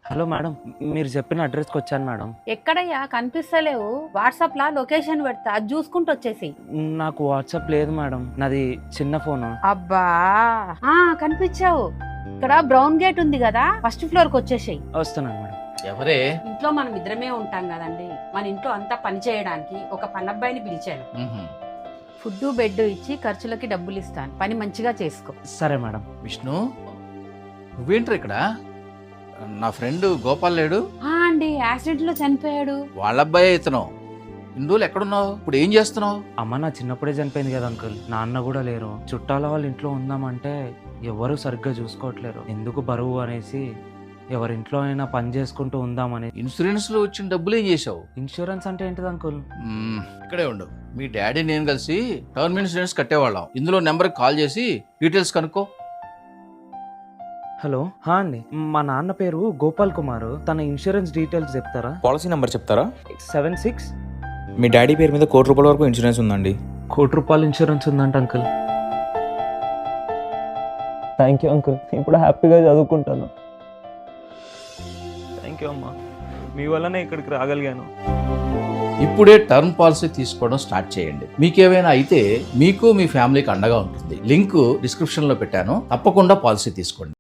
Hello madam, మీరు చెప్పిన అడ్రస్కి వచ్చాను మేడం. ఎక్కడయ్యా కనిపిస్తలేవు? వాట్సాప్ లా లొకేషన్ పెడతా, అది చూసుకుంటూ వచ్చేసి. నాకు వాట్సాప్ లేదు మేడం, నాది చిన్న ఫోను. అబ్బా కనిపించావు. ఇక్కడ బ్రౌన్ గేట్ ఉంది కదా, ఫస్ట్ ఫ్లోర్ కి వచ్చేసాయి. వస్తున్నాను మేడం. ఎవరే? ఇంట్లో మనం ఇద్దరమే ఉంటాం కదండి, మన ఇంట్లో అంతా పని చేయడానికి ఒక పనబ్బాయిని పిలిచాను. ఫుడ్ బెడ్ ఇచ్చి ఖర్చులకి డబ్బులు ఇస్తాను, పని మంచిగా చేసుకో. సరే మేడం. విష్ణు, నువ్వేంట్రా ఇక్కడ? నా ఫ్రెండ్ గోపాల్ లేడు? అండి, యాక్సిడెంట్ లో చనిపోయాడు. వాళ్ళ అబ్బాయి ఇతను. ఇన్ని రోజులు ఎక్కడున్నావు? ఇప్పుడు ఏం చేస్తున్నావు? అమ్మ నా చిన్నప్పుడే చనిపోయింది కదా అంకుల్, నాన్న కూడా లేరు. చుట్టాల వాళ్ళ ఇంట్లో ఉందామంటే ఎవరు సరిగ్గా చూసుకోవట్లేరు. ఎందుకు బరువు అనేసి ఎవరింట్లో అయినా పని చేసుకుంటూ ఉందామని. ఇన్సూరెన్స్ లో వచ్చిన డబ్బులు ఏం చేసావు? ఇన్సూరెన్స్ అంటే ఏంటిది అంకుల్? ఇక్కడే ఉండు. మీ డాడీ నేను కలిసి టర్మ్ ఇన్సూరెన్స్ కట్టేవాళ్ళం. ఇందులో నెంబర్కి కాల్ చేసి డీటెయిల్స్ కనుక్కో. హలో, అండి, మా నాన్న పేరు గోపాల్ కుమార్. తన ఇన్సూరెన్స్ డీటెయిల్స్ చెప్తారా? పాలసీ నెంబర్ చెప్తారా? 76. మీ డాడీ పేరు మీద ₹1,00,00,000 వరకు ఇన్సూరెన్స్ ఉందండి. ₹1,00,00,000 ఇన్సూరెన్స్ ఉందంట అంకుల్. థ్యాంక్ యూ అంకుల్, ఇప్పుడు హ్యాపీగా చదువుకుంటాను. థ్యాంక్ యూ అమ్మా, మీ వల్లనే ఇక్కడికి రాగలిగాను. ఇప్పుడే టర్మ్ పాలసీ తీసుకోవడం స్టార్ట్ చేయండి. మీకేమైనా అయితే మీకు మీ ఫ్యామిలీకి అండగా ఉంటుంది. లింక్ డిస్క్రిప్షన్ లో పెట్టాను, తప్పకుండా పాలసీ తీసుకోండి.